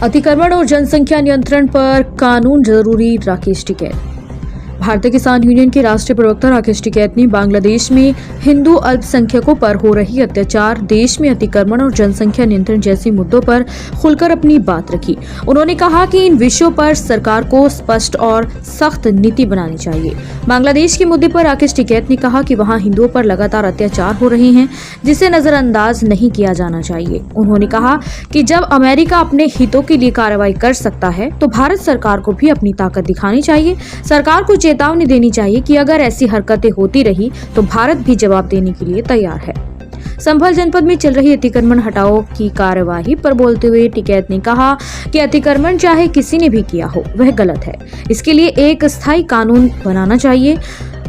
अतिक्रमण और जनसंख्या नियंत्रण पर कानून जरूरी, राकेश टिकैत। भारतीय किसान यूनियन के राष्ट्रीय प्रवक्ता राकेश टिकैत ने बांग्लादेश में हिंदू अल्पसंख्यकों पर हो रही अत्याचार, देश में अतिक्रमण और जनसंख्या नियंत्रण जैसे मुद्दों पर खुलकर अपनी बात रखी। उन्होंने कहा कि इन विषयों पर सरकार को स्पष्ट और सख्त नीति बनानी चाहिए। बांग्लादेश के मुद्दे पर राकेश टिकैत ने कहा कि वहां हिंदुओं पर लगातार अत्याचार हो रहे हैं, जिसे नजरअंदाज नहीं किया जाना चाहिए। उन्होंने कहा कि जब अमेरिका अपने हितों के लिए कार्रवाई कर सकता है, तो भारत सरकार को भी अपनी ताकत दिखानी चाहिए। सरकार को चेतावनी देनी चाहिए कि अगर ऐसी हरकतें होती रही तो भारत भी जवाब देने के लिए तैयार है। संभल जनपद में चल रही अतिक्रमण हटाओ की कार्यवाही पर बोलते हुए टिकैत ने कहा कि अतिक्रमण चाहे किसी ने भी किया हो, वह गलत है। इसके लिए एक स्थायी कानून बनाना चाहिए।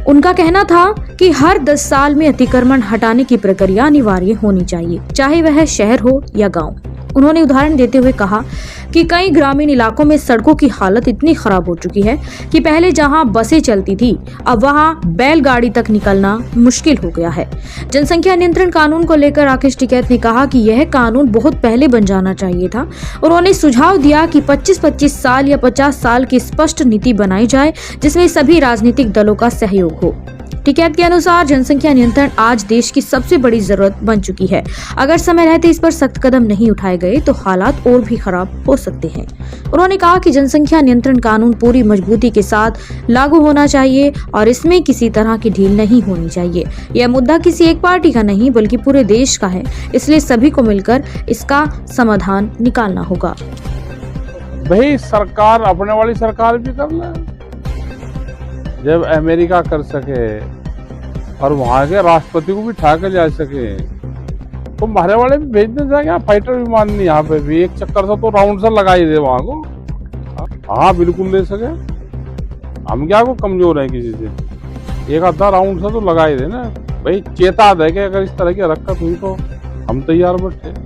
उनका कहना था कि हर 10 साल में अतिक्रमण हटाने की प्रक्रिया अनिवार्य होनी चाहिए, चाहे वह शहर हो या गांव। उन्होंने उदाहरण देते हुए कहा कि कई ग्रामीण इलाकों में सड़कों की हालत इतनी खराब हो चुकी है कि पहले जहां बसें चलती थी, अब वहां बैलगाड़ी तक निकलना मुश्किल हो गया है। जनसंख्या नियंत्रण कानून को लेकर राकेश टिकैत ने कहा कि यह कानून बहुत पहले बन जाना चाहिए था। उन्होंने सुझाव दिया कि 25-25 साल या 50 साल की स्पष्ट नीति बनाई जाए, जिसमें सभी राजनीतिक दलों का सहयोग हो। टिकैत के अनुसार जनसंख्या नियंत्रण आज देश की सबसे बड़ी जरूरत बन चुकी है। अगर समय रहते इस पर सख्त कदम नहीं उठाए गए तो हालात और भी खराब हो सकते हैं। उन्होंने कहा कि जनसंख्या नियंत्रण कानून पूरी मजबूती के साथ लागू होना चाहिए और इसमें किसी तरह की ढील नहीं होनी चाहिए। यह मुद्दा किसी एक पार्टी का नहीं बल्कि पूरे देश का है, इसलिए सभी को मिलकर इसका समाधान निकालना होगा। भाई सरकार अपने वाली सरकार भी कर ले, जब अमेरिका कर सके और वहां के राष्ट्रपति को भी उठा के जा सके, तो हमारे वाले भी भेजने जाएंगे। फाइटर विमान नहीं, यहाँ पे भी एक चक्कर से तो राउंड से लगा ही दे वहां को। हाँ बिल्कुल ले सके, हम क्या को कमजोर है किसी से, एक आधा राउंड से तो लगा ही दे ना भाई। चेता दे कि अगर इस तरह की हरकत हुई तो हम तैयार बैठे।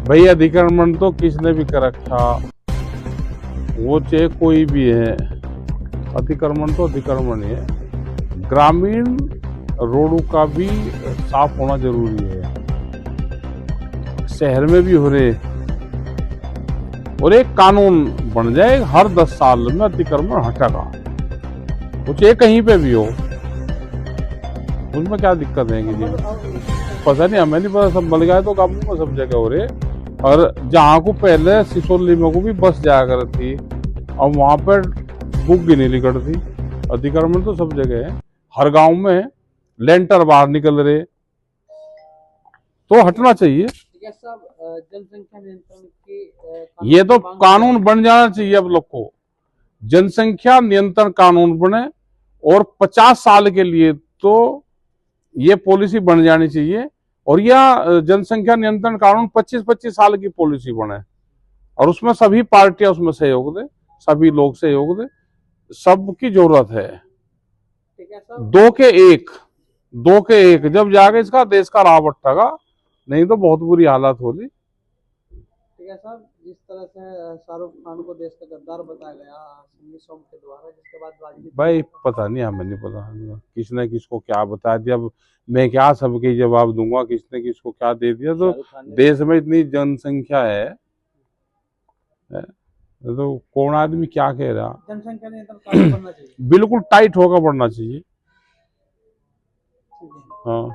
भाई अतिक्रमण तो किसने भी कर रखा, वो चाहे कोई भी है, अतिक्रमण तो अतिक्रमण ही है। ग्रामीण रोडों का भी साफ होना जरूरी है, शहर में भी हो रहे, और एक कानून बन जाए हर 10 साल में अतिक्रमण हटेगा, वो चाहे कहीं पे भी हो। उसमें क्या दिक्कत है जी, पता नहीं, हमें नहीं पता। सब बल गया तो काबू में सब जगह हो रहे। और जहाँ को पहले सिसोली में को भी बस जाया करती थी, और वहां पर बुक भी नहीं निकलती। अतिक्रमण तो सब जगह है, हर गांव में लेंटर बाहर निकल रहे, तो हटना चाहिए। जनसंख्या नियंत्रण के ये तो कानून बन जाना चाहिए। अब लोग को जनसंख्या नियंत्रण कानून बने, और 50 साल के लिए तो ये पॉलिसी बन जानी चाहिए। और यह जनसंख्या नियंत्रण कानून 25-25 साल की पॉलिसी बने, और उसमें सभी पार्टियां उसमें सहयोग दे, सभी लोग सहयोग दे, सबकी जरूरत है। दो के एक जब जाके इसका देश का राह बट्टेगा, नहीं तो बहुत बुरी हालत होगी। ठीक है साहब, जिस तरह से शाहरुख खान को देश का गद्दार बताया गया संजय सोम के द्वारा, जिसके बाद भाई पता नहीं, हमें नहीं पता किसने किसको क्या बता दिया। अब मैं क्या सबके जवाब दूंगा, किसने किसको क्या दे दिया। तो देश में इतनी जनसंख्या है, तो कौन आदमी क्या कह रहा। जनसंख्या नियंत्रण कानून बनना चाहिए, बिल्कुल टाइट होकर बढ़ना चाहिए। हाँ।